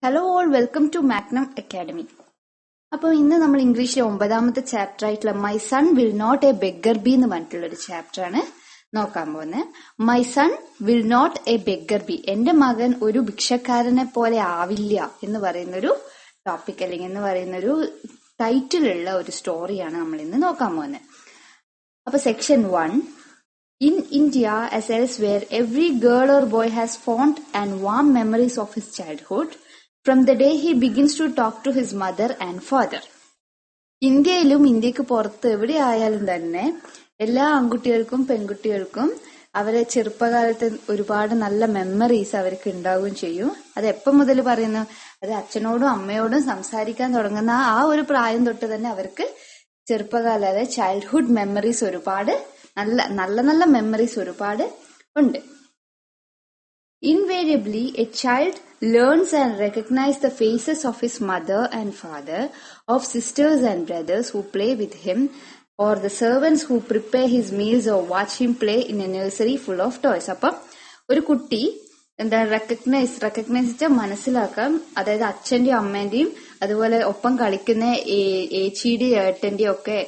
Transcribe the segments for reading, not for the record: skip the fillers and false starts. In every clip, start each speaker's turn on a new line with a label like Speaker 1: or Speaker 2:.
Speaker 1: Hello all, welcome to Magnum Academy. അപ്പോൾ ഇന്ന് നമ്മൾ ഇംഗ്ലീഷിലെ 9ാമത്തെ ചാപ്റ്റർ ആയിട്ടുള്ള my son will not a beggar be എന്ന് പറഞ്ഞിട്ടുള്ള ഒരു ചാപ്റ്റർ ആണ് നോക്കാൻ പോകുന്നത്. My son will not a beggar be, എന്റെ മകൻ ഒരു ഭിക്ഷക്കാരനെ പോലെ ആവില്ല എന്ന് പറയുന്നൊരു ടോപ്പിക് അല്ലെങ്കിൽ എന്ന് പറയുന്നൊരു ടൈറ്റിലുള്ള ഒരു സ്റ്റോറിയാണ് നമ്മൾ ഇന്ന് നോക്കാൻ പോകുന്നത്. അപ്പൊ section 1. In India, as elsewhere, every girl or boy has fond and warm memories of his childhood from the day he begins to talk to his mother and father. ഇന്ത്യയിലും ഇന്ത്യക്ക് പുറത്ത് എവിടെ ആയാലും തന്നെ എല്ലാ ആൺകുട്ടികൾക്കും പെൺകുട്ടികൾക്കും അവരെ ചെറുപ്പകാലത്ത് ഒരുപാട് നല്ല മെമ്മറീസ് അവർക്ക് ഉണ്ടാവുകയും ചെയ്യും. അത് എപ്പം മുതൽ പറയുന്നു? അത് അച്ഛനോടും അമ്മയോടും സംസാരിക്കാൻ തുടങ്ങുന്ന ആ ഒരു പ്രായം തൊട്ട് തന്നെ അവർക്ക് ചെറുപ്പകാലം, അതായത് ചൈൽഡ്ഹുഡ് മെമ്മറീസ് ഒരുപാട് നല്ല മെമ്മറീസ് ഒരുപാട് ഉണ്ട്. Invariably, a child learns and recognizes the faces of his mother and father, of sisters and brothers who play with him, or the servants who prepare his meals or watch him play in a nursery full of toys. അപ്പം ഒരു കുട്ടി recognise മനസ്സിലാക്കാം, അതായത് അച്ഛന്റെയും അമ്മേന്റെയും അതുപോലെ ഒപ്പം കളിക്കുന്ന ഏച്ചിയുടെയും ഏട്ടന്റെയും ഒക്കെ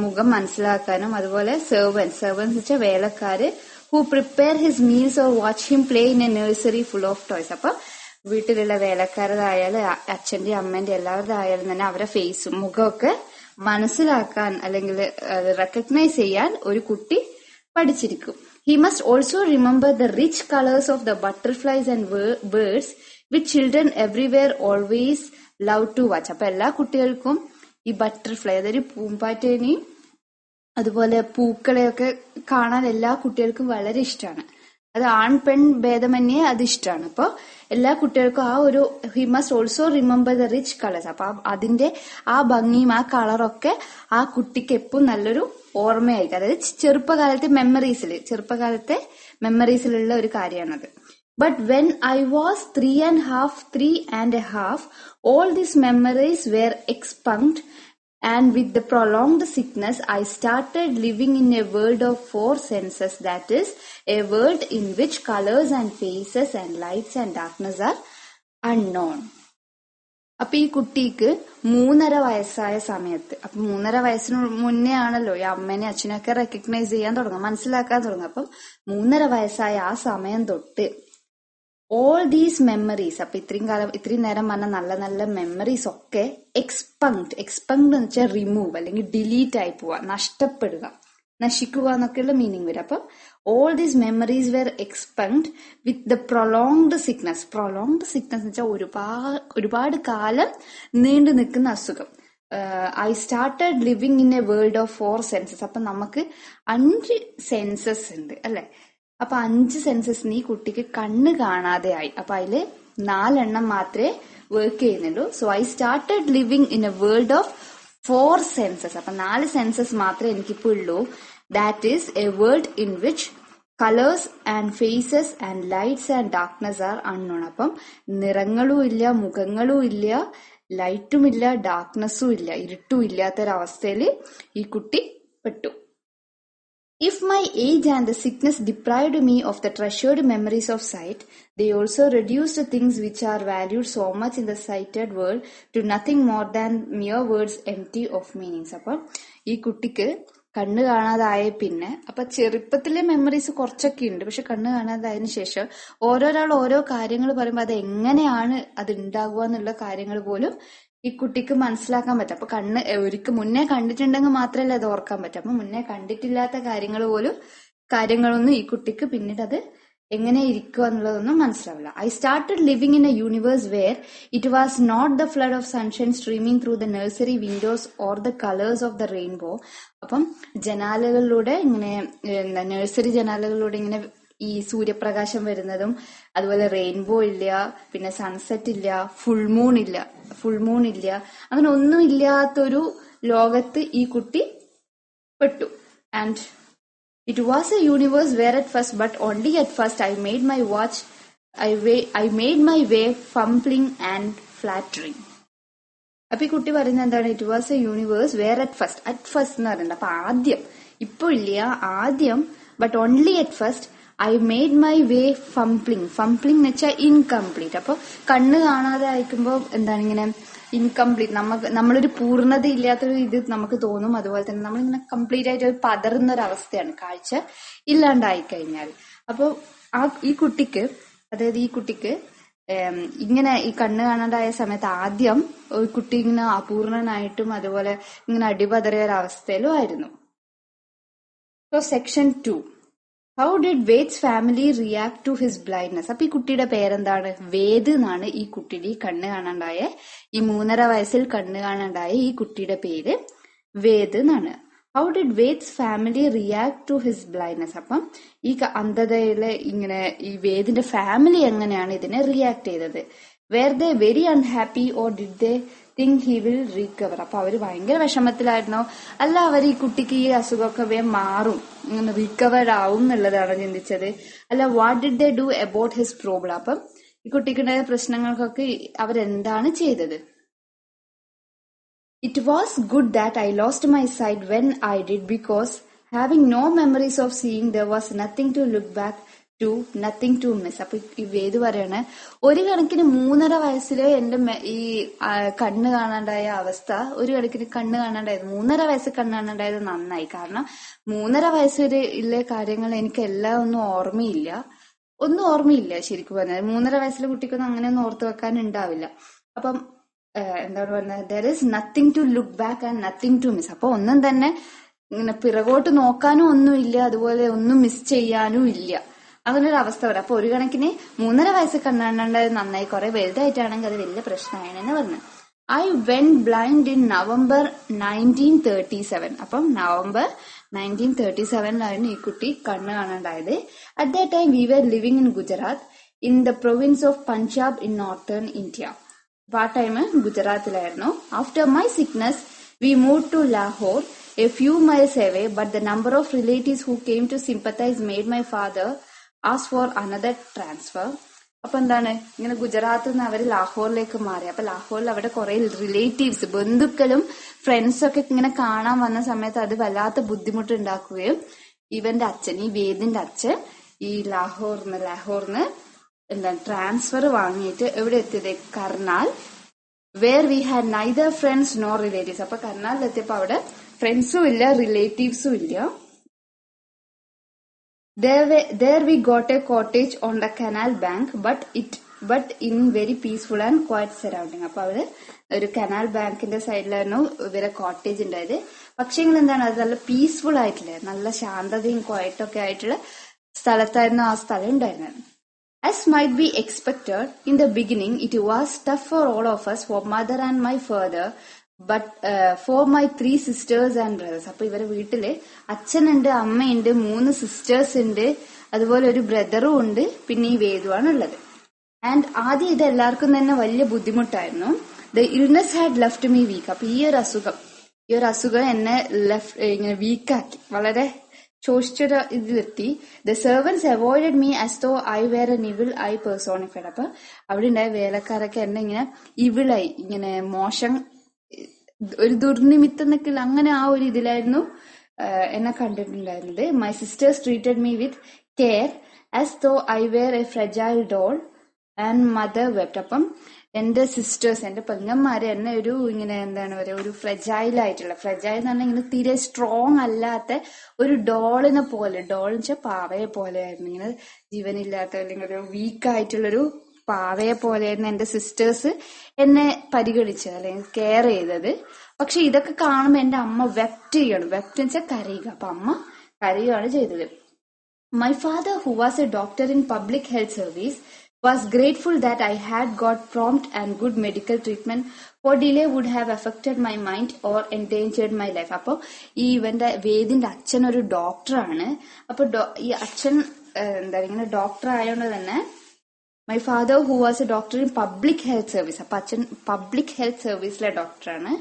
Speaker 1: മുഖം മനസ്സിലാക്കാനും, അതുപോലെ സെർവൻസ് വെച്ചാൽ വേലക്കാര്, who prepare his meals or watch him play in a nursery full of toys. അപ്പൊ വീട്ടിലുള്ള വേലക്കാരതായാലും അച്ഛന്റെ അമ്മേന്റെ എല്ലാവരുടെ ആയാലും തന്നെ അവരെ ഫേസും മുഖമൊക്കെ മനസ്സിലാക്കാൻ അല്ലെങ്കിൽ റെക്കഗ്നൈസ് ചെയ്യാൻ ഒരു കുട്ടി പഠിച്ചിരിക്കും. He must also remember the rich colors of the butterflies and birds which children everywhere always love to watch. അപ്പൊ എല്ലാ കുട്ടികൾക്കും ഈ ബട്ടർഫ്ലൈ, അതൊരു പൂമ്പാറ്റേനെയും അതുപോലെ പൂക്കളെയൊക്കെ കാണാൻ എല്ലാ കുട്ടികൾക്കും വളരെ ഇഷ്ടമാണ്. അത് ആൺ പെൺ ഭേദമന്യേ അത് ഇഷ്ടമാണ്. അപ്പൊ എല്ലാ കുട്ടികൾക്കും ആ ഒരു he must also remember the rich colours. അപ്പൊ അതിന്റെ ആ ഭംഗിയും ആ കളറൊക്കെ ആ കുട്ടിക്ക് എപ്പോഴും നല്ലൊരു ഓർമ്മയായിരിക്കും. അതായത് ചെറുപ്പകാലത്തെ മെമ്മറീസിലുള്ള ഒരു കാര്യമാണത്. But when I was 3 and a half, all these memories were expunged, and with the prolonged sickness, I started living in a world of 4 senses, that is, a world in which colors and faces and lights and darkness are unknown. അപ്പൊ ഈ കുട്ടിക്ക് 3.5 വയസ്സായ സമയത്ത്, അപ്പൊ 3.5 വയസ്സിന് മുന്നേ ആണല്ലോ ഈ അമ്മേനെ അച്ഛനൊക്കെ റെക്കഗ്നൈസ് ചെയ്യാൻ തുടങ്ങും, മനസ്സിലാക്കാൻ തുടങ്ങും. അപ്പം 3.5 വയസ്സായ ആ സമയം തൊട്ട് ഓൾ ദീസ് മെമ്മറീസ്, അപ്പൊ ഇത്രയും നേരം പറഞ്ഞ നല്ല മെമ്മറീസ് ഒക്കെ എക്സ്പങ്ഡ് എന്ന് വെച്ചാൽ റിമൂവ് അല്ലെങ്കിൽ ഡിലീറ്റ് ആയി പോവുക, നഷ്ടപ്പെടുക, നശിക്കുക എന്നൊക്കെയുള്ള മീനിങ് വരും. അപ്പൊ all these memories were expunged with the prolonged sickness എന്ന് വെച്ചാൽ ഒരുപാട് കാലം നീണ്ടു നിൽക്കുന്ന അസുഖം. I started living in a world of 4 senses. അപ്പൊ നമുക്ക് 5 സെൻസസ് ഉണ്ട് അല്ലെ. അപ്പൊ 5 സെൻസസിന് ഈ കുട്ടിക്ക് കണ്ണ് കാണാതെ ആയി. അപ്പൊ അതില് 4 മാത്രമേ വർക്ക് ചെയ്യുന്നുള്ളൂ. So I started living in a world of 4 senses. അപ്പൊ 4 സെൻസസ് മാത്രമേ എനിക്കിപ്പോ ഉള്ളൂ. That is a world in which colours and faces and lights and darkness are unknown. അപ്പം നിറങ്ങളും ഇല്ല, മുഖങ്ങളും ഇല്ല, ലൈറ്റും ഇല്ല, ഡാർക്ക്നെസ്സും ഇല്ല, ഇരുട്ടും ഇല്ലാത്തൊരവസ്ഥയിൽ ഈ കുട്ടി പെട്ടു. If my age and the sickness deprived me of the treasured memories of sight, they also reduced things which are valued so much in the sighted world to nothing more than mere words empty of meanings. അപ്പൊ ഈ കുട്ടിക്ക് കണ്ണ് കാണാതായ പിന്നെ, അപ്പൊ ചെറുപ്പത്തിലെ memories കുറച്ചൊക്കെ ഉണ്ട്, പക്ഷെ കണ്ണ് കാണാതായതിനു ശേഷം ഓരോരാൾ ഓരോ കാര്യങ്ങൾ പറയുമ്പോൾ അത് എങ്ങനെയാണ് അത് ഉണ്ടാകുക എന്നുള്ള കാര്യങ്ങൾ പോലും ഈ കുട്ടിക്ക് മനസ്സിലാക്കാൻ പറ്റും. അപ്പൊ ഒരിക്കൽ മുന്നേ കണ്ടിട്ടുണ്ടെങ്കിൽ മാത്രമല്ല അത് ഓർക്കാൻ പറ്റും. അപ്പൊ മുന്നേ കണ്ടിട്ടില്ലാത്ത കാര്യങ്ങളൊന്നും ഈ കുട്ടിക്ക് പിന്നീട് അത് എങ്ങനെ ഇരിക്കുക എന്നുള്ളതൊന്നും മനസ്സിലാവില്ല. I started living in a universe where it was not the flood of sunshine streaming through the nursery windows or the colours of the rainbow. അപ്പം ജനാലകളിലൂടെ ഇങ്ങനെ നഴ്സറി ജനാലകളിലൂടെ ഇങ്ങനെ ഈ സൂര്യപ്രകാശം വരുന്നതും, അതുപോലെ റെയിൻബോ ഇല്ല, പിന്നെ സൺസെറ്റ് ഇല്ല, ഫുൾ മൂൺ ഇല്ല, അങ്ങനെ ഒന്നും ഇല്ലാത്തൊരു ലോകത്ത് ഈ കുട്ടി പെട്ടു. And it was a universe where at first, but only at first I made my way fumbling and flattering. അപ്പൊ ഈ കുട്ടി പറയുന്നത് എന്താണ്? It was a universe where at first എന്ന് പറയുന്നത്. അപ്പൊ ആദ്യം, ഇപ്പൊ ഇല്ല, ആദ്യം, but only at first I made my way fumbling എന്ന് വെച്ചാൽ ഇൻകംപ്ലീറ്റ്. അപ്പൊ കണ്ണ് കാണാതെ അയക്കുമ്പോ എന്താണ് ഇങ്ങനെ ഇൻകംപ്ലീറ്റ്, നമ്മളൊരു പൂർണ്ണത ഇല്ലാത്തൊരു ഇത് നമുക്ക് തോന്നും. അതുപോലെ തന്നെ നമ്മളിങ്ങനെ കംപ്ലീറ്റ് ആയിട്ട് ഒരു പതറുന്ന ഒരു അവസ്ഥയാണ് കാഴ്ച ഇല്ലാണ്ടായി കഴിഞ്ഞാൽ. അപ്പൊ ഈ കുട്ടിക്ക് ഇങ്ങനെ ഈ കണ്ണ് കാണാണ്ടായ സമയത്ത് ആദ്യം ഒരു കുട്ടി ഇങ്ങനെ അപൂർണനായിട്ടും അതുപോലെ ഇങ്ങനെ അടിപതറിയ ഒരു അവസ്ഥയിലും ആയിരുന്നു. So section 2, how did Ved's family react to his blindness? അപ്പൊ ഈ കുട്ടിയുടെ പേരെന്താണ്? വേദ് എന്നാണ് ഈ കുട്ടിയുടെ ഈ കണ്ണ് കാണാണ്ടായ, ഈ 3.5 വയസ്സിൽ കണ്ണ് കാണാണ്ടായ ഈ കുട്ടിയുടെ പേര് വേദ് എന്നാണ്. How did Ved's family react to his blindness? അപ്പം ഈ അന്ധതയിലെ ഇങ്ങനെ ഈ വേദിന്റെ ഫാമിലി എങ്ങനെയാണ് ഇതിനെ റിയാക്ട് ചെയ്തത്? Were they very unhappy or did they think he will recover? അപ്പൊ അവര് ഭയങ്കര വിഷമത്തിലായിരുന്നോ, അല്ല അവർ ഈ കുട്ടിക്ക് ഈ അസുഖമൊക്കെ വേഗം മാറും, ഇങ്ങനെ റീകവേർഡ് ആവും എന്നുള്ളതാണ് ചിന്തിച്ചത്? അല്ല what did they do about his problem? അപ്പം ഈ കുട്ടിക്കുണ്ടായ പ്രശ്നങ്ങൾക്കൊക്കെ അവരെന്താണ് ചെയ്തത്? It was good that I lost my sight when I did, because having no memories of seeing, there was nothing to look back to, nothing to miss. അപ്പൊ ഈ വേദ് പറയാണ്, ഒരു കണക്കിന് 3.5 വയസ്സിലെ എന്റെ ഈ കണ്ണ് കാണാണ്ടായ അവസ്ഥ, ഒരു കണക്കിന് കണ്ണ് കാണാണ്ടായത് 3.5 വയസ്സ് കണ്ണ് കാണാണ്ടായത് നന്നായി. കാരണം 3.5 വയസ്സ് വരെ ഉള്ള കാര്യങ്ങൾ എനിക്ക് എല്ലാം ഒന്നും ഓർമ്മയില്ല ശരിക്കും പറഞ്ഞാൽ. 3.5 വയസ്സിലെ കുട്ടിക്കൊന്നും അങ്ങനെയൊന്നും ഓർത്ത് വെക്കാൻ ഉണ്ടാവില്ല. അപ്പം എന്താണ് പറഞ്ഞത്, there is nothing to look back and nothing to miss. അപ്പൊ ഒന്നും തന്നെ ഇങ്ങനെ പിറകോട്ട് നോക്കാനും ഒന്നുമില്ല, അതുപോലെ ഒന്നും മിസ് ചെയ്യാനും ഇല്ല, അങ്ങനെ ഒരു അവസ്ഥ വരാം. അപ്പൊ ഒരു കണക്കിന് 3.5 വയസ്സ് കണ്ണാണ്ടായത് നന്നായി. കുറെ വലുതായിട്ടാണെങ്കിൽ അത് വലിയ പ്രശ്നമാണെന്ന് പറഞ്ഞു. I went blind in November 1937. അപ്പം നവംബർ 1937 ഈ കുട്ടി കണ്ണ് കാണാണ്ടായത്. At that time we were living in Gujarat in the province of Punjab in northern India. അപ്പൊ ആ ടൈം ഗുജറാത്തിലായിരുന്നു. After my sickness we move to Lahore, a few miles away, but the number of relatives who came to sympathise made my father ask for another transfer. അപ്പൊ എന്താണ്, ഇങ്ങനെ ഗുജറാത്തിൽ നിന്ന് അവര് ലാഹോറിലേക്ക് മാറി. അപ്പൊ ലാഹോറിൽ അവിടെ കുറെ റിലേറ്റീവ്സ്, ബന്ധുക്കളും ഫ്രണ്ട്സും ഒക്കെ ഇങ്ങനെ കാണാൻ വന്ന സമയത്ത് അത് വല്ലാത്ത ബുദ്ധിമുട്ട് ഉണ്ടാക്കുകയും ഇവന്റെ അച്ഛൻ, ഈ വേദിന്റെ അച്ഛൻ, ഈ ലാഹോറിന്ന് എന്താണ് ട്രാൻസ്ഫർ വാങ്ങിയിട്ട് എവിടെ എത്തിയത്? Karnal, where we had neither friends nor relatives. അപ്പൊ കർണാലിൽ എത്തിയപ്പോ അവിടെ ഫ്രണ്ട്സും ഇല്ല, റിലേറ്റീവ്സും ഇല്ല. There we got a cottage on the canal bank, but in very peaceful and quiet surrounding. അപ്പൊ അവിടെ ഒരു കനാൽ ബാങ്കിന്റെ സൈഡിലായിരുന്നു ഇവരെ കോട്ടേജ് ഉണ്ടായത്. പക്ഷെ എന്താണ്, അത് നല്ല പീസ്ഫുൾ ആയിട്ടില്ലേ, നല്ല ശാന്തതയും ക്വയറ്റൊക്കെ ആയിട്ടുള്ള സ്ഥലത്തായിരുന്നു ആ സ്ഥലം ഉണ്ടായിരുന്നത്. As might be expected, in the beginning it was tough for all of us, for mother and my father, but for my 3 sisters and brothers. അപ്പൊ ഇവരെ വീട്ടില് അച്ഛനുണ്ട്, അമ്മയുണ്ട്, 3 സിസ്റ്റേഴ്സ് ഉണ്ട്, അതുപോലെ ഒരു ബ്രദറും ഉണ്ട്, പിന്നെ ഈ വേദുവാണ് ഉള്ളത്. ആൻഡ് ആദ്യം ഇത് എല്ലാവർക്കും തന്നെ വലിയ ബുദ്ധിമുട്ടായിരുന്നു. The illness had left me weak. അപ്പൊ ഈ ഒരു അസുഖം എന്നെ ഇങ്ങനെ വീക്കാക്കി, വളരെ ശോഷിച്ചൊരു ഇതിലെത്തി. The servants avoided me as though I were an evil I personified. അപ്പൊ അവിടെ ഉണ്ടായ വേലക്കാരൊക്കെ എന്നെ ഇങ്ങനെ ഇവിളായി, ഇങ്ങനെ മോശം, ഒരു ദുർനിമിത്തം എന്നൊക്കെ അങ്ങനെ ആ ഒരു ഇതിലായിരുന്നു എന്നെ കണ്ടിട്ടുണ്ടായിരുന്നത്. My sisters treated me with care as though I were a fragile doll and mother wept. അപ്പം എന്റെ സിസ്റ്റേഴ്സ്, എന്റെ പെങ്ങന്മാര് എന്നെ ഒരു ഇങ്ങനെ എന്താണ് പറയുക, ഒരു ഫ്രജൈൽ എന്ന് പറഞ്ഞാൽ ഇങ്ങനെ തീരെ സ്ട്രോങ് അല്ലാത്ത ഒരു ഡോളിനെ പോലെ, ഡോൾ എന്ന് വെച്ചാൽ പാവയെ പോലെയായിരുന്നു, ഇങ്ങനെ ജീവനില്ലാത്ത അല്ലെങ്കിൽ ഒരു വീക്കായിട്ടുള്ളൊരു പാവയെ പോലെയായിരുന്നു എന്റെ സിസ്റ്റേഴ്സ് എന്നെ പരിഗണിച്ചത് അല്ലെങ്കിൽ കെയർ ചെയ്തത്. പക്ഷെ ഇതൊക്കെ കാണുമ്പോ എന്റെ അമ്മ വെപ്റ്റ് ചെയ്യണം, വെപ്റ്റ് എന്ന് വെച്ചാൽ കരയുക. അപ്പൊ അമ്മ കരയുകയാണ് ചെയ്തത്. My father, who was A doctor in public health service, was grateful that I had got prompt and good medical treatment, for delay would have affected my mind or endangered my life. അപ്പൊ ഈ ഇവന്റെ വേദിന്റെ അച്ഛൻ ഒരു ഡോക്ടറാണ്. അപ്പൊ ഈ അച്ഛൻ എന്താ ഇങ്ങനെ ഡോക്ടർ ആയതുകൊണ്ട് തന്നെ my father who was A doctor in public health service, അപ്പൊ അച്ഛൻ പബ്ലിക് ഹെൽത്ത് സർവീസിലെ ഡോക്ടറാണ്.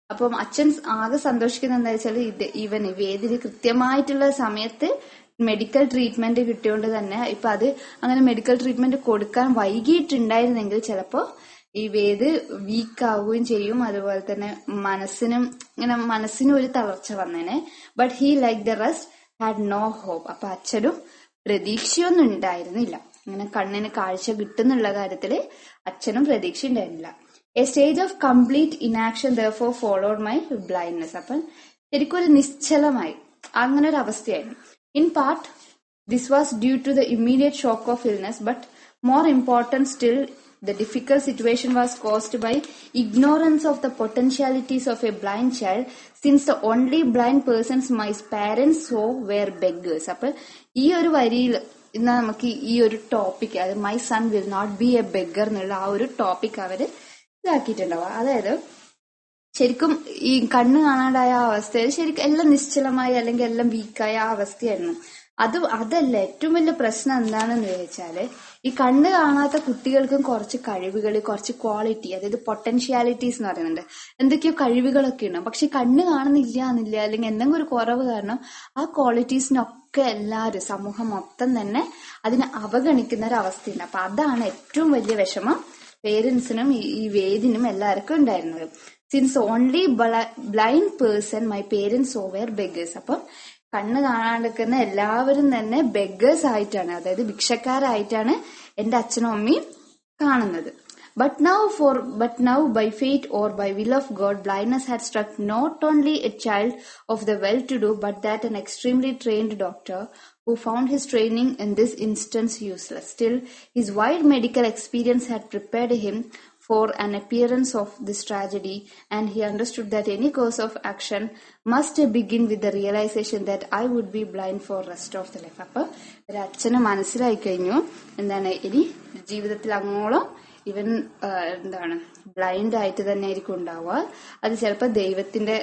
Speaker 1: അപ്പം അച്ഛൻ ആകെ സന്തോഷിക്കുന്നത് എന്താ വെച്ചാൽ ഇവന് വേദിന് കൃത്യമായിട്ടുള്ള സമയത്ത് മെഡിക്കൽ ട്രീറ്റ്മെന്റ് കിട്ടിയോണ്ട് തന്നെ ഇപ്പൊ അത് അങ്ങനെ മെഡിക്കൽ ട്രീറ്റ്മെന്റ് കൊടുക്കാൻ വൈകിട്ടുണ്ടായിരുന്നെങ്കിൽ ചിലപ്പോ ഈ വേദ് വീക്ക് ആവുകയും ചെയ്യും, അതുപോലെ തന്നെ മനസ്സിനും ഒരു തളർച്ച വന്നേനെ. But he like the rest had no hope. അപ്പൊ അച്ഛനും പ്രതീക്ഷയൊന്നും ഉണ്ടായിരുന്നില്ല. അങ്ങനെ കണ്ണിന് കാഴ്ച കിട്ടുന്നുള്ള കാര്യത്തില് അച്ഛനും പ്രതീക്ഷ ഉണ്ടായിരുന്നില്ല. A stage of complete inaction therefore followed my blindness. അപ്പം ശരിക്കും ഒരു നിശ്ചലമായി അങ്ങനെ ഒരു അവസ്ഥയായിരുന്നു. In part this was due to the immediate shock of illness, but more important still, the difficult situation was caused by ignorance of the potentialities of a blind child, since the only blind persons my parents saw were beggars. അപ്പോൾ ഈ ഒരു വരിയിൽ ഇന്ന് നമുക്ക് ഈ ഒരു topic, അത് my son will not be a beggar എന്നുള്ള ആ ഒരു ടോപ്പിക് അവര് ഇതാക്കിയിട്ടുണ്ടാവുക. അതായത് ശരിക്കും ഈ കണ്ണ് കാണാണ്ടായ അവസ്ഥയിൽ ശരിക്കും എല്ലാം നിശ്ചലമായി അല്ലെങ്കിൽ എല്ലാം വീക്കായ ആ അവസ്ഥയായിരുന്നു. അതല്ല ഏറ്റവും വലിയ പ്രശ്നം എന്താണെന്ന് ചോദിച്ചാല്, ഈ കണ്ണ് കാണാത്ത കുട്ടികൾക്കും കുറച്ച് കഴിവുകൾ, കുറച്ച് ക്വാളിറ്റി, അതായത് പൊട്ടൻഷ്യാലിറ്റീസ് എന്ന് പറയുന്നുണ്ട്. എന്തൊക്കെയോ കഴിവുകളൊക്കെ ഉണ്ടാവും. പക്ഷെ കണ്ണ് കാണുന്നില്ല എന്നില്ല, അല്ലെങ്കിൽ എന്തെങ്കിലും ഒരു കുറവ് കാരണം ആ ക്വാളിറ്റീസിനൊക്കെ എല്ലാവരും സമൂഹം മൊത്തം തന്നെ അതിനെ അവഗണിക്കുന്ന ഒരു അവസ്ഥയുണ്ട്. അപ്പൊ അതാണ് ഏറ്റവും വലിയ വിഷമം പേരൻസിനും ഈ വേദിനും എല്ലാവർക്കും ഉണ്ടായിരുന്നത്. Since only blind person my parents over beggars. അപ്പം കണ്ണ് കാണാണ്ടിരിക്കുന്ന എല്ലാവരും തന്നെ ബെഗേഴ്സ് ആയിട്ടാണ്, അതായത് ഭിക്ഷക്കാരായിട്ടാണ് എന്റെ അച്ഛനും അമ്മയും കാണുന്നത്. But now by fate or by will of God, blindness had struck not only a child of the well-to-do, but that an extremely trained doctor who found his training in this instance useless. Still, his wide medical experience had prepared him for an appearance of this tragedy, and he understood that any course of action must begin with the realization that I would be blind for rest of the life. അപ്പൊ ഒരു അച്ഛന് മനസ്സിലായി കഴിഞ്ഞു എന്താണ് ഇനി ജീവിതത്തിൽ അങ്ങോളം ഇവൻ ബ്ലൈൻഡ് ആയിട്ട് തന്നെ ആയിരിക്കും ഉണ്ടാവുക. അത് ചിലപ്പോ ദൈവത്തിന്റെ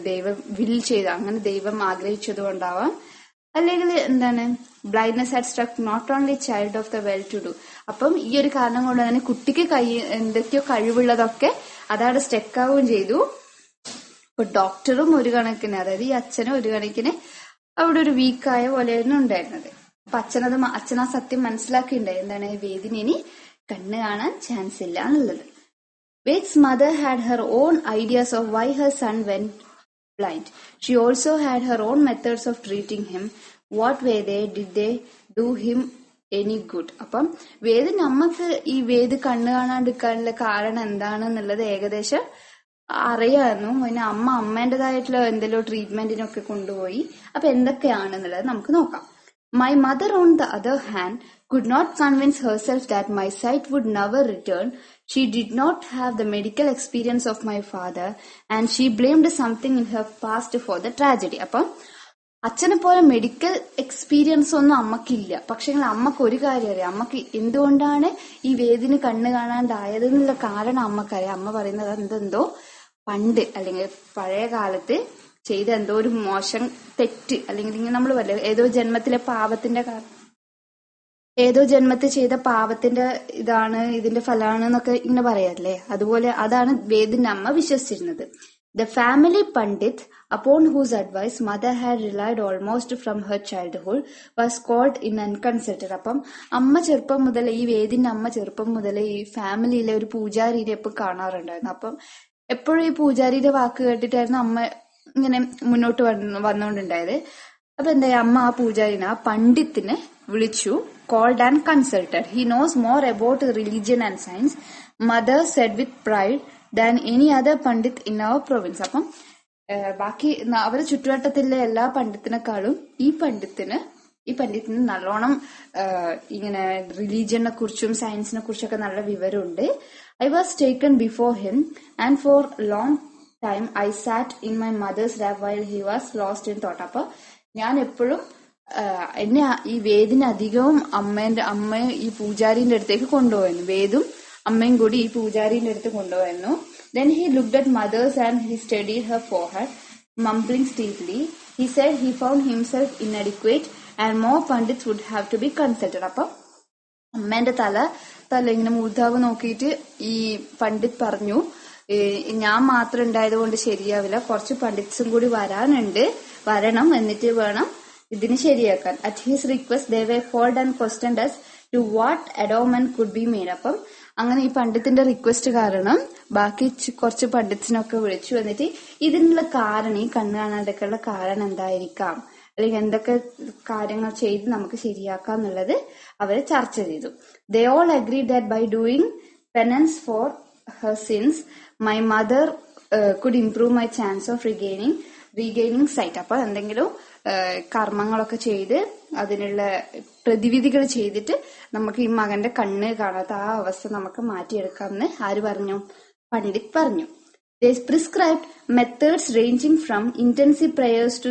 Speaker 1: ദൈവം വിൽ ചെയ്ത, അങ്ങനെ ദൈവം ആഗ്രഹിച്ചത് കൊണ്ടാവാം. അല്ലെങ്കിൽ blindness had struck not only child of the well to do. അപ്പം ഈ ഒരു കാരണം കൊണ്ട് തന്നെ കുട്ടിക്ക് എന്തൊക്കെയോ കഴിവുള്ളതൊക്കെ അതവിടെ സ്റ്റെക്കാവുകയും ചെയ്തു. ഇപ്പൊ ഡോക്ടറും ഒരു കണക്കിന്, അതായത് ഈ അച്ഛനും ഒരു കണക്കിന് അവിടെ ഒരു വീക്കായ പോലെയായിരുന്നു ഉണ്ടായിരുന്നത്. അപ്പൊ അച്ഛൻ ആ സത്യം മനസ്സിലാക്കിയിട്ടുണ്ടായി, എന്താണ് വേദിന് ഇനി കണ്ണ് കാണാൻ ചാൻസ് ഇല്ല എന്നുള്ളത്. Ved's mother had her own ideas of why her son went blind. She also had her own methods of treating him. What were they? Did they do him any good? അപ്പം വേദിന് അമ്മക്ക് ഈ വേദ് കണ്ണ് കാണാണ്ടിരിക്കാനുള്ള കാരണം എന്താണെന്നുള്ളത് ഏകദേശം അറിയാമായിരുന്നു. പിന്നെ അമ്മേന്റേതായിട്ടുള്ള എന്തെല്ലോ ട്രീറ്റ്മെന്റിനൊക്കെ കൊണ്ടുപോയി. അപ്പൊ എന്തൊക്കെയാണെന്നുള്ളത് നമുക്ക് നോക്കാം. My mother, on the other hand, could not convince herself that my sight would never return. She did not have the medical experience of my father, and she blamed something in her past for the tragedy. അപ്പം അച്ഛനെ പോലെ medical experience ഒന്നും അമ്മക്കില്ല. പക്ഷെ അമ്മക്ക് ഒരു കാര്യം അറിയാം, അമ്മക്ക് എന്തുകൊണ്ടാണ് ഈ വേദിന് കണ്ണ് കാണാണ്ടായത് എന്നുള്ള കാരണം അമ്മക്കറിയാം. അമ്മ പറയുന്നത് എന്തെന്തോ പണ്ട് അല്ലെങ്കിൽ പഴയ കാലത്ത് ചെയ്ത എന്തോ ഒരു മോശം തെറ്റ്, അല്ലെങ്കിൽ ഇങ്ങനെ നമ്മൾ പറയും ഏതോ ജന്മത്തിൽ ചെയ്ത പാവത്തിന്റെ ഇതാണ് ഇതിന്റെ ഫലമാണ് എന്നൊക്കെ ഇങ്ങനെ പറയാറില്ലേ, അതുപോലെ അതാണ് വേദിന്റെ അമ്മ വിശ്വസിച്ചിരുന്നത്. The family Pandit, upon whose advice mother had relied almost from her childhood, was called in and consulted. അപ്പം അമ്മ ചെറുപ്പം മുതൽ, ഈ വേദിന്റെ അമ്മ ചെറുപ്പം മുതൽ ഈ ഫാമിലിയിലെ ഒരു പൂജാരിനെ എപ്പോൾ കാണാറുണ്ടായിരുന്നു. അപ്പം എപ്പോഴും ഈ പൂജാരിയുടെ വാക്ക് കേട്ടിട്ടായിരുന്നു അമ്മ ഇങ്ങനെ മുന്നോട്ട് വന്നുകൊണ്ടുണ്ടായത്. അപ്പൊ എന്താ, അമ്മ ആ പൂജാരിനെ, ആ പണ്ഡിത്തിനെ വിളിച്ചു. Called and consulted. He knows more about religion and science, mother said with pride, than any other pandit in our province. അപ്പം ബാക്കി അവരുടെ ചുറ്റുവട്ടത്തിലെ എല്ലാ പണ്ഡിത്തിനെക്കാളും ഈ പണ്ഡിത്തിന് നല്ലോണം ഇങ്ങനെ റിലീജിയനെ കുറിച്ചും സയൻസിനെ കുറിച്ചൊക്കെ നല്ല വിവരമുണ്ട്. I was taken before him and for long time I sat in my mother's lap while he was lost in thought. അപ്പൊ ഞാൻ എപ്പോഴും എന്നെ ഈ വേദിന് അധികവും അമ്മയെ ഈ പൂജാരിന്റെ അടുത്തേക്ക് കൊണ്ടുപോയിരുന്നു. വേദും അമ്മയും കൂടി ഈ പൂജാരിന്റെ അടുത്ത് കൊണ്ടുപോയിരുന്നു. Then he looked at mothers and he studied her forehead, mumbling steadily. He said he found himself inadequate and more pandits would have to be consulted. അപ്പൊ അമ്മേന്റെ തല ഇങ്ങനെ മൂർധാവ് നോക്കിയിട്ട് ഈ പണ്ഡിറ്റ് പറഞ്ഞു, ഞാൻ മാത്രം ഉണ്ടായത് കൊണ്ട് ശരിയാവില്ല, കുറച്ച് പണ്ഡിറ്റ്സും കൂടി വരണം, എന്നിട്ട് വേണം ഇതിന് ശരിയാക്കാൻ. At his request they were called and questioned as to what adornment could be made. അപ്പം അങ്ങനെ ഈ പണ്ഡിത്തിന്റെ റിക്വസ്റ്റ് കാരണം ബാക്കി കുറച്ച് പണ്ഡിറ്റ്സിനൊക്കെ വിളിച്ചു. എന്നിട്ട് ഇതിനുള്ള കാരണം, ഈ കണ്ണ് കാണാണ്ടൊക്കെയുള്ള കാരണം എന്തായിരിക്കാം, അല്ലെങ്കിൽ എന്തൊക്കെ കാര്യങ്ങൾ ചെയ്ത് നമുക്ക് ശരിയാക്കാം എന്നുള്ളത് അവര് ചർച്ച ചെയ്തു. They all agreed that by doing penance for her sins, my mother could improve my chance of regaining sight. അപ്പൊ എന്തെങ്കിലും കർമ്മങ്ങളൊക്കെ ചെയ്ത് അതിനുള്ള പ്രതിവിധികൾ ചെയ്തിട്ട് നമുക്ക് ഈ മകന്റെ കണ്ണ് കാണാത്ത ആ അവസ്ഥ നമുക്ക് മാറ്റിയെടുക്കാമെന്ന് ആര് പറഞ്ഞു? പണ്ഡിറ്റ് പറഞ്ഞു. They prescribed methods ranging from intensive prayers to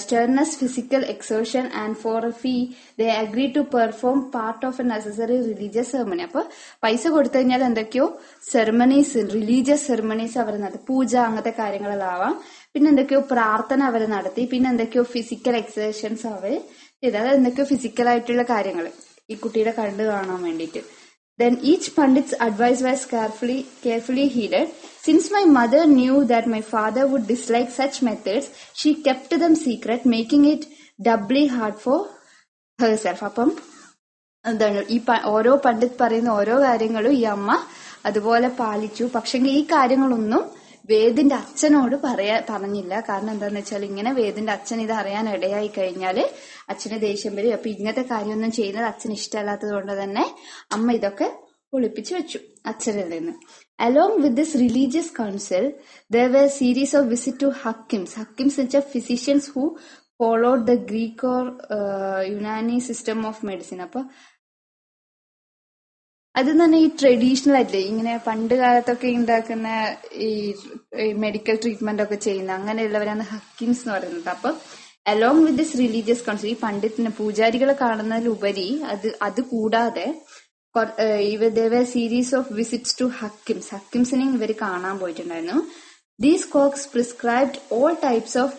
Speaker 1: strenuous physical exertion, and for a fee they agreed to perform part of a necessary religious ceremony. അപ്പൊ പൈസ കൊടുത്തു കഴിഞ്ഞാൽ എന്തൊക്കെയോ സെറമണീസ്, റിലീജിയസ് സെറമണീസ് അവർ നടത്തി, പൂജ അങ്ങനത്തെ കാര്യങ്ങളെല്ലാം, പിന്നെ എന്തൊക്കെയോ പ്രാർത്ഥന അവർ നടത്തി, പിന്നെ എന്തൊക്കെയോ ഫിസിക്കൽ എക്സർസൈസൻസ് അവർ ചെയ്ത്, അതായത് എന്തൊക്കെയോ ഫിസിക്കൽ ആയിട്ടുള്ള കാര്യങ്ങൾ ഈ കുട്ടിയുടെ കണ്ടു കാണാൻ വേണ്ടിയിട്ട്. Then each pandit's advice was carefully heeded. Since my mother knew that my father would dislike such methods, she kept them secret, making it doubly hard for herself. അപ്പം എന്താണ് ഈ ഓരോ പണ്ഡിറ്റ് പറയുന്ന ഓരോ കാര്യങ്ങളും ഈ അമ്മ അതുപോലെ പാലിച്ചു. പക്ഷെങ്കിൽ ഈ കാര്യങ്ങളൊന്നും വേദിന്റെ അച്ഛനോട് പറഞ്ഞില്ല. കാരണം എന്താന്ന് വെച്ചാൽ ഇങ്ങനെ വേദിന്റെ അച്ഛൻ ഇത് അറിയാൻ ഇടയായി കഴിഞ്ഞാല് അച്ഛന് ദേഷ്യം വരും. അപ്പൊ ഇങ്ങനത്തെ കാര്യമൊന്നും ചെയ്യുന്നത് അച്ഛന് ഇഷ്ടമല്ലാത്തത് കൊണ്ട് തന്നെ അമ്മ ഇതൊക്കെ ഒളിപ്പിച്ചു വെച്ചു അച്ഛനിൽ നിന്ന്. Along with this religious council, there were a series of visits to hakims. Hakims എന്ന് വെച്ചാൽ physicians who followed the Greek or Unani system of medicine. അപ്പൊ അത് തന്നെ ഈ ട്രഡീഷണൽ ആയിട്ടില്ലേ, ഇങ്ങനെ പണ്ട് കാലത്തൊക്കെ ഉണ്ടാക്കുന്ന ഈ മെഡിക്കൽ ട്രീറ്റ്മെന്റ് ഒക്കെ ചെയ്യുന്ന അങ്ങനെയുള്ളവരാണ് ഹക്കിംസ് എന്ന് പറയുന്നത്. അപ്പൊ along with this religious council, ഈ പണ്ഡിറ്റിന് പൂജാരികളെ കാണുന്നതിലുപരി അത് കൂടാതെ series of visits to hakims, ഹക്കിംസിനെ ഇവർ കാണാൻ പോയിട്ടുണ്ടായിരുന്നു. These quacks prescribed all types of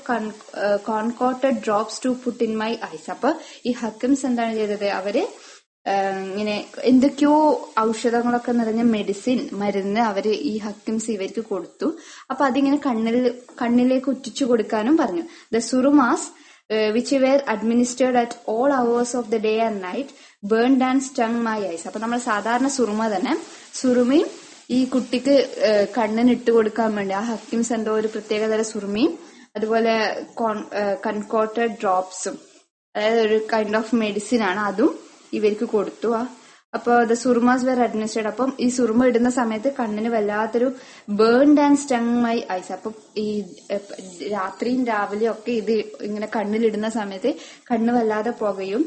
Speaker 1: concocted drops to put in my eyes. അപ്പൊ ഈ ഹക്കിംസ് എന്താണ് ചെയ്തത്, അവര് ഇങ്ങനെ എന്തൊക്കെയോ ഔഷധങ്ങളൊക്കെ നിറഞ്ഞ മരുന്ന് അവര് ഈ ഹക്കിംസ് ഇവർക്ക് കൊടുത്തു. അപ്പൊ അതിങ്ങനെ കണ്ണിലേക്ക് ഉറ്റിച്ചു കൊടുക്കാനും പറഞ്ഞു. The surmas which were administered at all hours of the day and night burned and stung my eyes. അപ്പൊ നമ്മൾ സാധാരണ സുറുമ തന്നെ, സുറുമയും ഈ കുട്ടിക്ക് കണ്ണിന് ഇട്ട് കൊടുക്കാൻ വേണ്ടി ആ ഹക്കിംസ് എന്തോ ഒരു പ്രത്യേകതര സുറുമയും അതുപോലെ കൺകോട്ടഡ് ഡ്രോപ്സും, അതായത് ഒരു കൈൻഡ് ഓഫ് മെഡിസിൻ ആണ്, അതും ഇവർക്ക് കൊടുത്തു. അപ്പൊ ദ സുറുമാസ് വെർ അഡ്മിനിസ്ട്രേഡ്. അപ്പം ഈ സുറുമ ഇടുന്ന സമയത്ത് കണ്ണിന് വല്ലാത്തൊരു burned and stung my ice. അപ്പം ഈ രാത്രിയും രാവിലെയും ഒക്കെ ഇത് ഇങ്ങനെ കണ്ണിലിടുന്ന സമയത്ത് കണ്ണ് വല്ലാതെ പുകയും.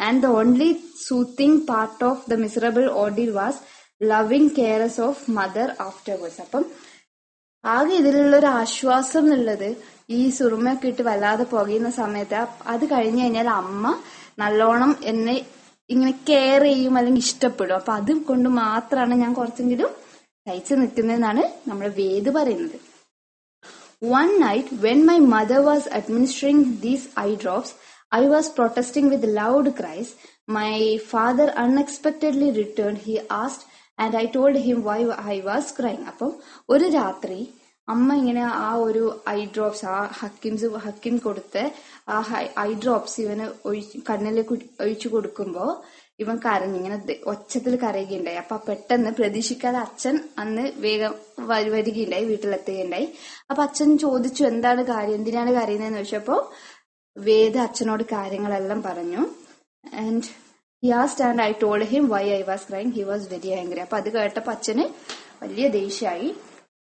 Speaker 1: And the only soothing part of the miserable ordeal was loving caresses of mother afterwards. അപ്പം ആകെ ഇതിലുള്ള ഒരു ആശ്വാസം എന്നുള്ളത് ഈ സുറുമയൊക്കെ ഇട്ട് വല്ലാതെ പുകയുന്ന സമയത്ത് അത് കഴിഞ്ഞു കഴിഞ്ഞാൽ അമ്മ നല്ലോണം എന്നെ ഇങ്ങനെ കെയർ ചെയ്യും അല്ലെങ്കിൽ ഇഷ്ടപ്പെടും. അപ്പൊ അത് കൊണ്ട് മാത്രമാണ് ഞാൻ കുറച്ചെങ്കിലും സഹിച്ചു നിൽക്കുന്നതെന്നാണ് നമ്മുടെ വേദ് പറയുന്നത്. One night when my mother was administering these eye drops, I was protesting with loud cries. My father unexpectedly returned. He asked and I told him why I was crying. അപ്പം ഒരു രാത്രി അമ്മ ഇങ്ങനെ ആ ഒരു ഐ ഡ്രോപ്സ്, ആ ഹക്കിം കൊടുത്ത് ആ ഐ ഡ്രോപ്സ് ഇവന് കണ്ണിലേക്ക് ഒഴിച്ചു കൊടുക്കുമ്പോ ഇവൻ കരഞ്ഞിങ്ങനെ ഒച്ചത്തിൽ കരയുകയുണ്ടായി. അപ്പൊ പെട്ടെന്ന് പ്രതീക്ഷിക്കാതെ അച്ഛൻ അന്ന് വേഗം വരികയുണ്ടായി, വീട്ടിലെത്തുകയുണ്ടായി. അപ്പൊ അച്ഛൻ ചോദിച്ചു എന്താണ് കാര്യം, എന്തിനാണ് കരയുന്നതെന്ന് ചോദിച്ചപ്പോ വേദ അച്ഛനോട് കാര്യങ്ങളെല്ലാം പറഞ്ഞു. And he asked and I told him why I was crying. He was very angry. അപ്പൊ അത് കേട്ടപ്പോ അച്ഛന് വലിയ ദേഷ്യമായി.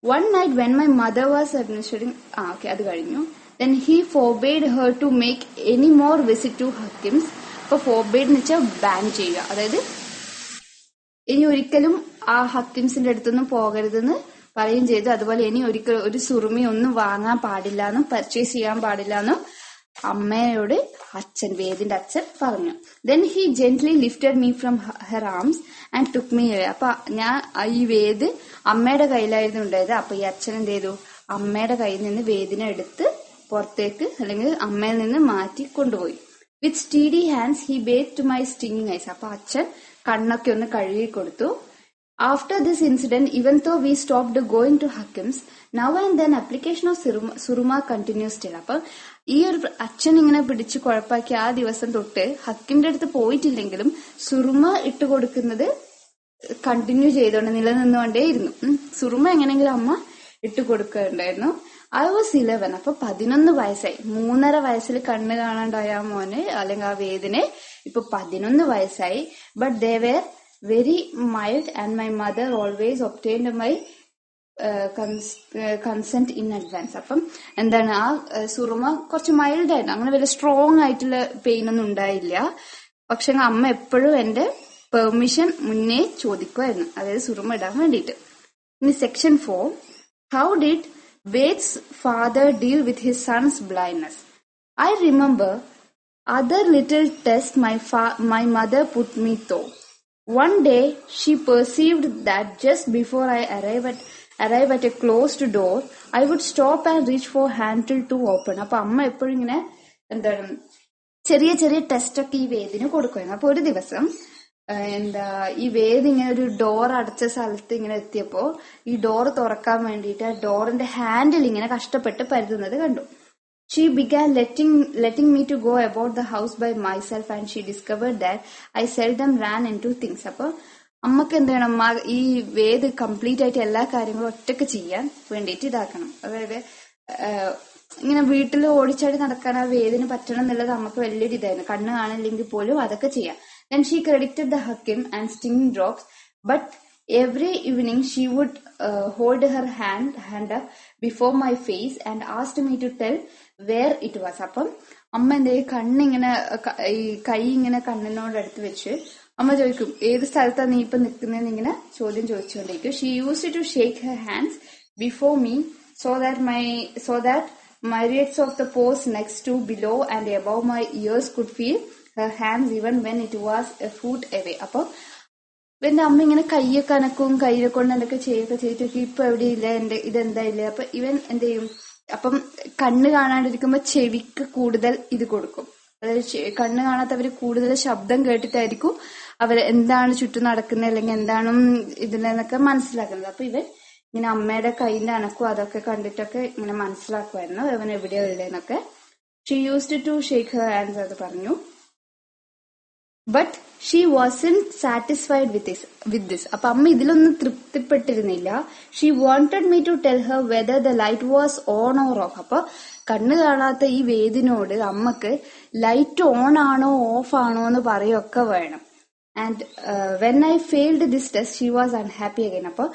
Speaker 1: One night when my mother was administering, അത് കഴിഞ്ഞു. Then he forbade her to make any more visit to hakims. അപ്പൊ forbade എന്ന് വെച്ചാൽ ബാൻ ചെയ്യുക, അതായത് ഇനി ഒരിക്കലും ആ ഹക്കിംസിന്റെ അടുത്തൊന്നും പോകരുതെന്ന് പറയുകയും ചെയ്തു. അതുപോലെ ഇനി ഒരിക്കലും ഒരു സുറുമി ഒന്നും വാങ്ങാൻ പാടില്ല എന്നും പർച്ചേസ് ചെയ്യാൻ പാടില്ല എന്നും അമ്മയോട് വേദിന്റെ അച്ഛൻ പറഞ്ഞു. Then he gently lifted me from her arms and took me away. അപ്പൊ ഞാൻ ഈ വേദ് അമ്മയുടെ കയ്യിലായിരുന്നു ഉണ്ടായത്. അപ്പൊ ഈ അച്ഛൻ എന്ത് ചെയ്തു, അമ്മയുടെ കയ്യിൽ നിന്ന് വേദിനെ എടുത്ത് പുറത്തേക്ക് അല്ലെങ്കിൽ അമ്മയിൽ നിന്ന് മാറ്റി കൊണ്ടുപോയി. With steady hands he bathed my stinging eyes. അപ്പൊ അച്ഛൻ കണ്ണൊക്കെ ഒന്ന് കഴുകി കൊടുത്തു. After this incident, even though we stopped going to hakims, now and then application of suruma continues still. അപ്പൊ ഈ ഒരു അച്ഛൻ ഇങ്ങനെ പിടിച്ച് കുഴപ്പാക്കി ആ ദിവസം തൊട്ട് ഹക്കിന്റെ അടുത്ത് പോയിട്ടില്ലെങ്കിലും സുറുമ ഇട്ട് കൊടുക്കുന്നത് കണ്ടിന്യൂ ചെയ്തോണ്ട് നിലനിന്നുകൊണ്ടേയിരുന്നു. സുറുമ എങ്ങനെയെങ്കിലും അമ്മ ഇട്ട് കൊടുക്കുന്നുണ്ടായിരുന്നു. I was 11. അപ്പൊ 11 വയസ്സായി. 3.5 വയസ്സിൽ കണ്ണ് കാണാണ്ടായ മോന് അല്ലെങ്കിൽ ആ വേദിന് ഇപ്പൊ 11 വയസ്സായി. But they were very mild and my mother always obtained my consent in advance. അപ്പം എന്താണ് ആ സുറുമ കുറച്ച് മൈൽഡ് ആയിരുന്നു, അങ്ങനെ വലിയ സ്ട്രോങ് ആയിട്ടുള്ള പെയിൻ ഒന്നും ഉണ്ടായില്ല. പക്ഷെ അമ്മ എപ്പോഴും എന്റെ പെർമിഷൻ മുന്നേ ചോദിക്കുമായിരുന്നു, അതായത് സുറുമ ഇടാൻ വേണ്ടിയിട്ട്. ഇനി section 4, how did Ved's father deal with his son's blindness? I remember other little tests my mother put me through. One day she perceived that just before I arrive at a closed door, I would stop and reach for handle to open. അപ്പൊ അമ്മ എപ്പോഴും ഇങ്ങനെ എന്താണ് ചെറിയ ചെറിയ test ഒക്കെ ഈ വേദിന് കൊടുക്കുമായിരുന്നു. അപ്പൊ ഒരു ദിവസം ഈ വേദ് ഇങ്ങനെ ഒരു ഡോർ അടച്ച സ്ഥലത്ത് ഇങ്ങനെ എത്തിയപ്പോ ഈ ഡോർ തുറക്കാൻ വേണ്ടിയിട്ട് ആ ഡോറിന്റെ ഹാൻഡിൽ ഇങ്ങനെ കഷ്ടപ്പെട്ട് പരുതുന്നത് കണ്ടു. She began letting me to go about the house by myself and she discovered that I seldom ran into things. അപ്പൊ അമ്മക്ക് എന്ത് ചെയ്യണം, ഈ വേദ് കംപ്ലീറ്റ് ആയിട്ട് എല്ലാ കാര്യങ്ങളും ഒറ്റക്ക് ചെയ്യാൻ വേണ്ടിയിട്ട് ഇതാക്കണം. അതായത് ഇങ്ങനെ വീട്ടിൽ ഓടിച്ചാടി നടക്കാൻ ആ വേദിന് പറ്റണം എന്നുള്ളത് അമ്മക്ക് വലിയൊരു ഇതായിരുന്നു. കണ്ണ് കാണില്ലെങ്കിൽ പോലും അതൊക്കെ ചെയ്യാം. Then she credited the hakim and stinging drops, but every evening she would hold her hand up before my face and asked me to tell where it was. അപ്പം അമ്മ എന്തേ കണ്ണിങ്ങനെ ഈ കൈ ഇങ്ങനെ കണ്ണിനോടടുത്ത് വെച്ച് അമ്മ ചോദിക്കും ഏത് സ്ഥലത്താണ് നീ ഇപ്പൊ നിൽക്കുന്നതെന്ന് ഇങ്ങനെ ചോദ്യം ചോദിച്ചുകൊണ്ടിരിക്കും. She used to shake her hands before me so that myriads of the pores next to, below and above my ears could feel her hands even when it was a foot away. അപ്പൊ എന്റെ അമ്മ ഇങ്ങനെ കയ്യൊക്കെ അനക്കും കയ്യെ കൊണ്ട് എന്തൊക്കെ ചെയ്തിട്ടൊക്കെ ഇപ്പൊ എവിടെയില്ല, ഇതെന്താ ഇല്ല. അപ്പൊ ഇവൻ എന്ത് ചെയ്യും, അപ്പം കണ്ണ് കാണാണ്ടിരിക്കുമ്പോ ചെവിക്ക് കൂടുതൽ ഇത് കൊടുക്കും. അതായത് കണ്ണ് കാണാത്തവര് കൂടുതൽ ശബ്ദം കേട്ടിട്ടായിരിക്കും അവർ എന്താണ് ചുറ്റും നടക്കുന്നത് അല്ലെങ്കിൽ എന്താണ് ഇതിലെന്നൊക്കെ മനസ്സിലാക്കുന്നത്. അപ്പൊ ഇവൻ ഇങ്ങനെ അമ്മയുടെ കൈന്റെ അനക്കും അതൊക്കെ കണ്ടിട്ടൊക്കെ ഇങ്ങനെ മനസ്സിലാക്കുമായിരുന്നു അവൻ എവിടെയോ ഉള്ളതെന്നൊക്കെ. She used to shake her hands അത് പറഞ്ഞു. But she wasn't satisfied with this. അപ്പൊ അമ്മ ഇതിലൊന്നും തൃപ്തിപ്പെട്ടിരുന്നില്ല. She wanted me to tell her whether the light was on or off. അപ്പൊ കണ്ണ് കാണാത്ത ഈ വേദിനോട് അമ്മക്ക് ലൈറ്റ് ഓൺ ആണോ ഓഫ് ആണോ എന്ന് പറയൊക്കെ വേണം. And when I failed this test she was unhappy again. അപ്പൊ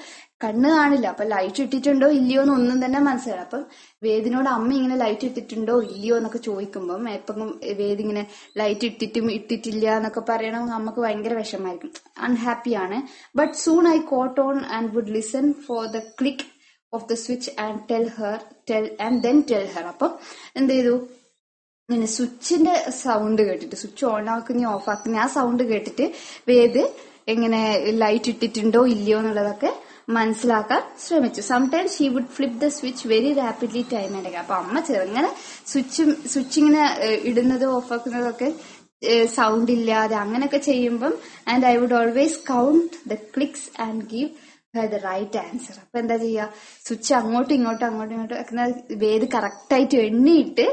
Speaker 1: കണ്ണ് കാണില്ല, അപ്പൊ ലൈറ്റ് ഇട്ടിട്ടുണ്ടോ ഇല്ലയോ എന്ന് ഒന്നും തന്നെ മനസ്സിലായി. അപ്പം വേദിനോട് അമ്മ ഇങ്ങനെ ലൈറ്റ് ഇട്ടിട്ടുണ്ടോ ഇല്ലയോ എന്നൊക്കെ ചോദിക്കുമ്പം എപ്പം വേദി ഇങ്ങനെ ലൈറ്റ് ഇട്ടിട്ടില്ല എന്നൊക്കെ പറയണം, നമുക്ക് ഭയങ്കര വിഷമായിരിക്കും, അൺഹാപ്പിയാണ്. But soon I caught on and would listen for the click of the switch and tell her. അപ്പം എന്ത് ചെയ്തു, ഇങ്ങനെ സ്വിച്ചിന്റെ സൗണ്ട് കേട്ടിട്ട്, സ്വിച്ച് ഓൺ ആക്കുന്ന ഓഫ് ആക്കുന്ന ആ സൗണ്ട് കേട്ടിട്ട് വേദ് എങ്ങനെ ലൈറ്റ് ഇട്ടിട്ടുണ്ടോ ഇല്ലയോ എന്നുള്ളതൊക്കെ മനസ്സിലാക്കാൻ ശ്രമിച്ചു. Sometimes she would flip the switch very rapidly time and again. അപ്പൊ അമ്മ ചെറുങ്ങനെ സ്വിച്ച് ഇങ്ങനെ ഇടുന്നതോ ഓഫ് ആക്കുന്നതൊക്കെ സൗണ്ട് ഇല്ലാതെ അങ്ങനെയൊക്കെ ചെയ്യുമ്പം and I would always count the clicks and give her the right answer. അപ്പൊ എന്താ ചെയ്യാ, സ്വിച്ച് അങ്ങോട്ടും ഇങ്ങോട്ടും വേദ് കറക്റ്റ് ആയിട്ട് എണ്ണിയിട്ട്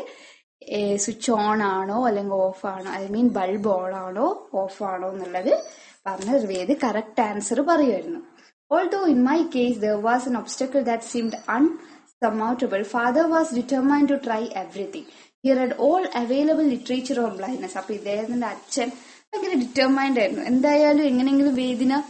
Speaker 1: സ്വിച്ച് ഓൺ ആണോ അല്ലെങ്കിൽ ഓഫ് ആണോ, ഐ മീൻ ബൾബ് ഓൺ ആണോ ഓഫ് ആണോ എന്നുള്ളത് പറഞ്ഞ് വേദ് കറക്റ്റ് ആൻസർ പറയുമായിരുന്നു. Although in my case there was an obstacle that seemed unsurmountable, father was determined to try everything. He read all available literature on blindness. അപ്പൊ ഇദ്ദേഹത്തിന്റെ അച്ഛൻ ഭയങ്കര determined ആയിരുന്നു, എന്തായാലും എങ്ങനെയെങ്കിലും വേദിന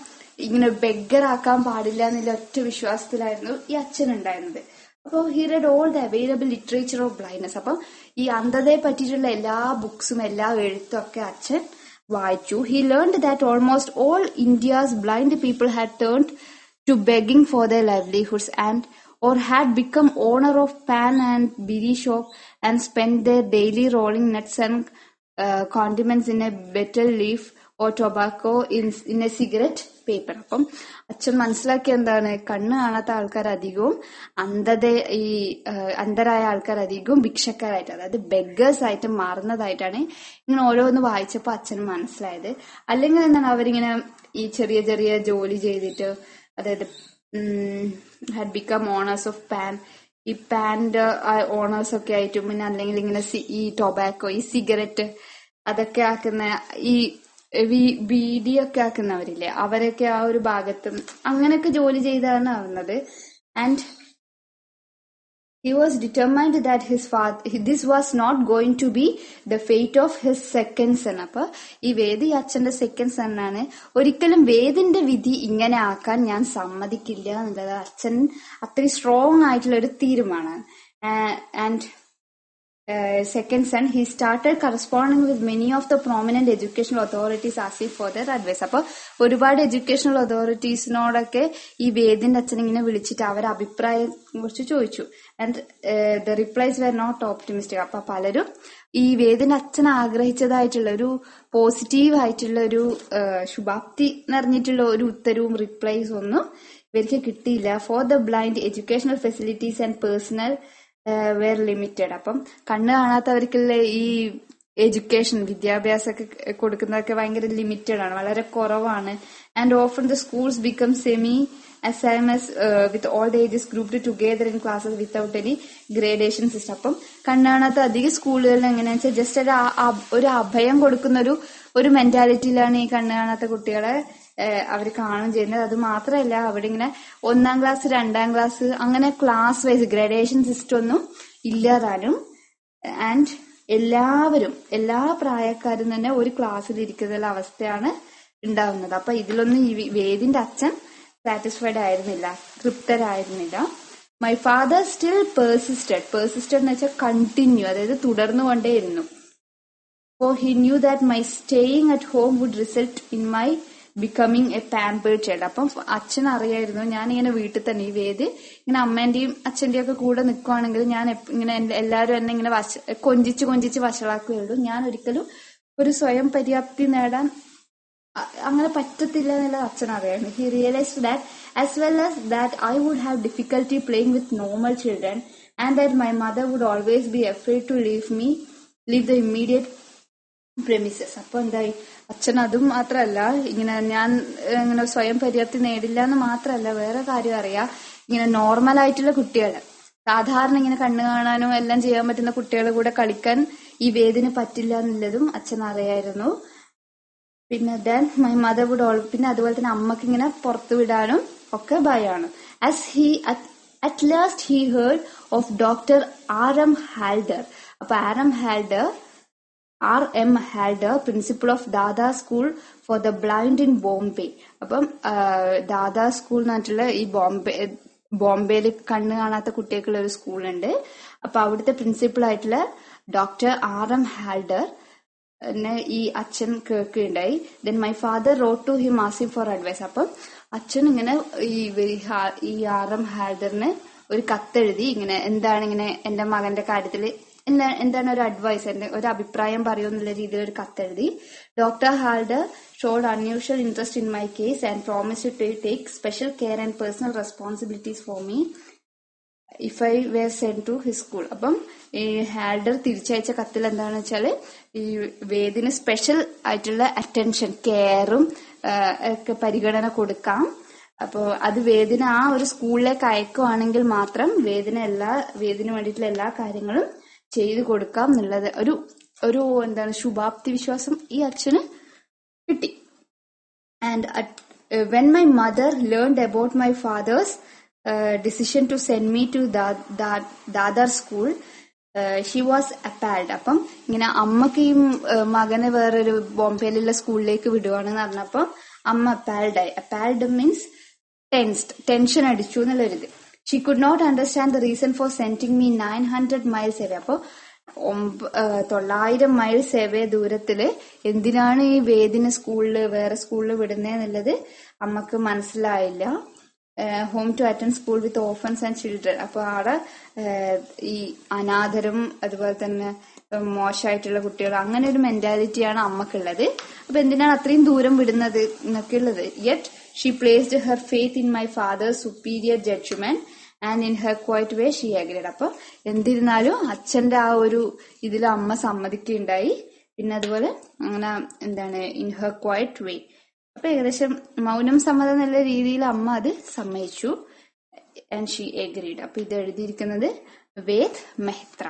Speaker 1: ഇങ്ങനെ ബെഗർ ആക്കാൻ പാടില്ല എന്നുള്ള ഒറ്റ വിശ്വാസത്തിലായിരുന്നു ഈ അച്ഛൻ ഉണ്ടായിരുന്നത്. അപ്പൊ he read all the available literature of blindness. അപ്പൊ ഈ അന്ധതയെ പറ്റിയിട്ടുള്ള എല്ലാ ബുക്സും എല്ലാ എഴുത്തും ഒക്കെ അച്ഛൻ വായിച്ചു. He learned that almost all India's blind people had turned to begging for their livelihoods or had become owner of pan and bidi shop and spent their daily rolling nuts and condiments in a betel leaf or tobacco in a cigarette paper. അപ്പം അച്ഛൻ മനസ്സിലാക്കിയ എന്താണ്, കണ്ണ് കാണാത്ത ആൾക്കാർ അധികവും അന്ധരായ ആൾക്കാർ അധികവും ഭിക്ഷക്കാരായിട്ട്, അതായത് ബെഗേഴ്സ് ആയിട്ട് മാറുന്നതായിട്ടാണ് ഇങ്ങനെ ഓരോന്ന് വായിച്ചപ്പോ അച്ഛന് മനസ്സിലായത്. അല്ലെങ്കിൽ എന്താണ്, അവരിങ്ങനെ ഈ ചെറിയ ചെറിയ ജോലി ചെയ്തിട്ട്, അതായത് had become owners of pan, ഈ പാൻ്റെ ഓണേഴ്സ് ഒക്കെ ആയിട്ടും, പിന്നെ അല്ലെങ്കിൽ ഇങ്ങനെ ഈ ടൊബാക്കോ, ഈ സിഗരറ്റ് അതൊക്കെ ആക്കുന്ന, ഈ ബീഡിയൊക്കെ ആക്കുന്നവരില്ലേ, അവരൊക്കെ ആ ഒരു ഭാഗത്തും അങ്ങനെയൊക്കെ ജോലി ചെയ്താണ് ആവുന്നത്. And He was determined that this was not going to be the fate of his second son. അപ്പൊ ഈ വേദ് ഈ അച്ഛന്റെ സെക്കൻഡ് സൺ ആണ്. ഒരിക്കലും വേദിന്റെ വിധി ഇങ്ങനെ ആക്കാൻ ഞാൻ സമ്മതിക്കില്ല എന്നുള്ളത് അച്ഛൻ അത്രയും സ്ട്രോങ് ആയിട്ടുള്ള ഒരു തീരുമാനമാണ്. And second son, he started corresponding with many of the prominent educational authorities asking for their advice. അപ്പൊ ഒരുപാട് എഡ്യൂക്കേഷണൽ അതോറിറ്റീസിനോടൊക്കെ ഈ വേദിന്റെ അച്ഛൻ ഇങ്ങനെ വിളിച്ചിട്ട് അവരുടെ അഭിപ്രായം കുറിച്ച് ചോദിച്ചു. And the replies were not optimistic. അപ്പൊ പലരും ഈ വേദിന്റെ അച്ഛൻ ആഗ്രഹിച്ചതായിട്ടുള്ള ഒരു പോസിറ്റീവ് ആയിട്ടുള്ള ഒരു ശുഭാപ്തി നിറഞ്ഞിട്ടുള്ള ഒരു ഉത്തരവും റിപ്ലൈസ് ഒന്നും ഇവർക്ക് കിട്ടിയില്ല. For the blind educational facilities and personnel were limited. അപ്പം കണ്ണ് കാണാത്തവർക്കുള്ള ഈ എഡ്യൂക്കേഷൻ വിദ്യാഭ്യാസമൊക്കെ കൊടുക്കുന്നതൊക്കെ ഭയങ്കര ലിമിറ്റഡ് ആണ്, വളരെ കുറവാണ്. And often the schools become semi assignments with all the ages grouped together in classes without any gradation system. അപ്പം കണ്ണ് കാണാത്ത അധിക സ്കൂളുകളിൽ എങ്ങനെയാണെന്ന് വെച്ചാൽ ജസ്റ്റ് ഒരു അഭയം കൊടുക്കുന്ന ഒരു മെന്റാലിറ്റിയിലാണ് ഈ കണ്ണ് കാണാത്ത കുട്ടികളെ അവർ കാണുകയും ചെയ്യുന്നത്. അത് മാത്രമല്ല, അവിടെ ഇങ്ങനെ 1ാം ക്ലാസ് 2ാം ക്ലാസ് അങ്ങനെ ക്ലാസ് വൈസ് ഗ്രഡേഷൻ സിസ്റ്റം ഒന്നും ഇല്ലാതാനും. ആൻഡ് എല്ലാവരും എല്ലാ പ്രായക്കാരും തന്നെ ഒരു ക്ലാസ്സിൽ ഇരിക്കുന്ന അവസ്ഥയാണ് ഉണ്ടാവുന്നത്. അപ്പൊ ഇതിലൊന്നും ഈ വേദിന്റെ അച്ഛൻ സാറ്റിസ്ഫൈഡ് ആയിരുന്നില്ല, തൃപ്തരായിരുന്നില്ല. മൈ ഫാദർ സ്റ്റിൽ പെർസിസ്റ്റഡ് എന്ന് വെച്ചാൽ കണ്ടിന്യൂ, അതായത് തുടർന്നുകൊണ്ടേയിരുന്നു. For he knew that my staying at home would result in my becoming a pampered child. അപ്പം അച്ഛൻ അറിയായിരുന്നു ഞാൻ ഇങ്ങനെ വീട്ടിൽ തന്നെ ഈ വേദി ഇങ്ങനെ അമ്മേന്റെയും അച്ഛന്റെയും ഒക്കെ കൂടെ നിൽക്കുവാണെങ്കിൽ ഞാൻ ഇങ്ങനെ എല്ലാവരും എന്നെ ഇങ്ങനെ കൊഞ്ചിച്ച് വഷളാക്കുകയുള്ളൂ. ഞാൻ ഒരിക്കലും ഒരു സ്വയം പര്യാപ്തി നേടാൻ അങ്ങനെ പറ്റത്തില്ല എന്നുള്ളത് അച്ഛൻ അറിയായിരുന്നു. He realized that as well as that I would have difficulty playing with normal children and that my mother would always be afraid to leave the immediate premises. അപ്പൊ എന്തായി, അച്ഛൻ അതും മാത്രല്ല ഇങ്ങനെ ഞാൻ ഇങ്ങനെ സ്വയം പര്യാപ്തി നേടില്ല എന്ന് മാത്രല്ല വേറെ കാര്യം അറിയാം. ഇങ്ങനെ നോർമൽ ആയിട്ടുള്ള കുട്ടികള് സാധാരണ ഇങ്ങനെ കണ്ണു കാണാനോ എല്ലാം ചെയ്യാൻ പറ്റുന്ന കുട്ടികളുടെ കൂടെ കളിക്കാൻ ഈ വേദിന് പറ്റില്ല എന്നുള്ളതും അച്ഛൻ അറിയായിരുന്നു. പിന്നെ ദെൻ മൈ മദർ വുഡ് പിന്നെ അതുപോലെ തന്നെ അമ്മക്ക് ഇങ്ങനെ പുറത്തു വിടാനും ഒക്കെ ഭയമാണ്. At last he heard of Dr. R.M. Halder. അപ്പൊ R.M. Halder, principal of Dada School for the Blind in Bombay. അപ്പം ദാദാ സ്കൂൾ എന്ന് പറഞ്ഞിട്ടുള്ള ഈ ബോംബെയില് കണ്ണ് കാണാത്ത കുട്ടികൾക്കുള്ള ഒരു സ്കൂളുണ്ട്. അപ്പൊ അവിടുത്തെ പ്രിൻസിപ്പൾ ആയിട്ടുള്ള ഡോക്ടർ R.M. ഹാൽഡർ ഈ അച്ഛൻ കേൾക്കുകയുണ്ടായി. Then my father wrote to him asking for advice. അപ്പം അച്ഛൻ ഇങ്ങനെ ഈ R.M. ഹാൽഡറിന് ഒരു കത്തെഴുതി ഇങ്ങനെ എന്താണ് ഇങ്ങനെ എന്റെ മകന്റെ കാര്യത്തില് എന്താണ് ഒരു അഡ്വൈസ്, ഒരു അഭിപ്രായം പറയുമെന്നുള്ള രീതിയിൽ ഒരു കത്തെഴുതി. Doctor Halder showed unusual interest in my case and promised to take special care and personal responsibilities for me if I were send to his school. അപ്പം ഈ ഹാൽഡർ തിരിച്ചയച്ച കത്തിൽ എന്താണെന്ന് വെച്ചാല് ഈ വേദിന് സ്പെഷ്യൽ ആയിട്ടുള്ള അറ്റൻഷൻ, കെയറും ഒക്കെ പരിഗണന കൊടുക്കാം. അപ്പോ അത് വേദിന് ആ ഒരു സ്കൂളിലേക്ക് അയക്കുവാണെങ്കിൽ മാത്രം വേദിന് വേണ്ടിയിട്ടുള്ള എല്ലാ കാര്യങ്ങളും ചെയ്തു കൊടുക്കാം എന്നുള്ളത് ഒരു എന്താണ് ശുഭാപ്തി വിശ്വാസം ഈ അച്ഛന് കിട്ടി. And when my mother learned about my father's decision to send me to Dadar school she was appalled. അപ്പം ഇങ്ങനെ അമ്മക്ക് ഈ മകനെ വേറൊരു ബോംബെയിലുള്ള സ്കൂളിലേക്ക് വിടുവാണെന്ന് പറഞ്ഞപ്പം അമ്മ അപ്പാൽഡായി. അപ്പാൽഡ് മീൻസ് ടെൻഷൻ അടിച്ചു എന്നുള്ളൊരിത്. She could not understand the reason for sending me 900 miles away. അപ്പൊ 900 miles away ദൂരത്തില് എന്തിനാണ് ഈ വേദിന് വേറെ സ്കൂളിൽ വിടുന്നതെന്നുള്ളത് അമ്മക്ക് മനസ്സിലായില്ല. Home to attend school with orphans and children. അപ്പൊ അവിടെ ഈ അനാഥരും അതുപോലെ തന്നെ മോശമായിട്ടുള്ള കുട്ടികൾ അങ്ങനെ ഒരു മെന്റാലിറ്റിയാണ് അമ്മക്കുള്ളത്. അപ്പൊ എന്തിനാണ് അത്രയും ദൂരം വിടുന്നത് എന്നൊക്കെ ഉള്ളത്. Yet she placed her faith in my father's superior judgment and in her quiet way she agreed. അപ്പൊ എന്തിരുന്നാലും അച്ഛന്റെ ആ ഒരു ഇതിൽ അമ്മ സമ്മതിക്കുകയുണ്ടായി. പിന്നെ അതുപോലെ അങ്ങനെ എന്താണ് in her quiet way. അപ്പൊ ഏകദേശം മൗനം സമ്മതം എന്നുള്ള രീതിയിൽ അമ്മ അത് സമ്മതിച്ചു. and she agreed. അപ്പൊ ഇത് എഴുതിയിരിക്കുന്നത് വേദ് മെഹ്ത്ര.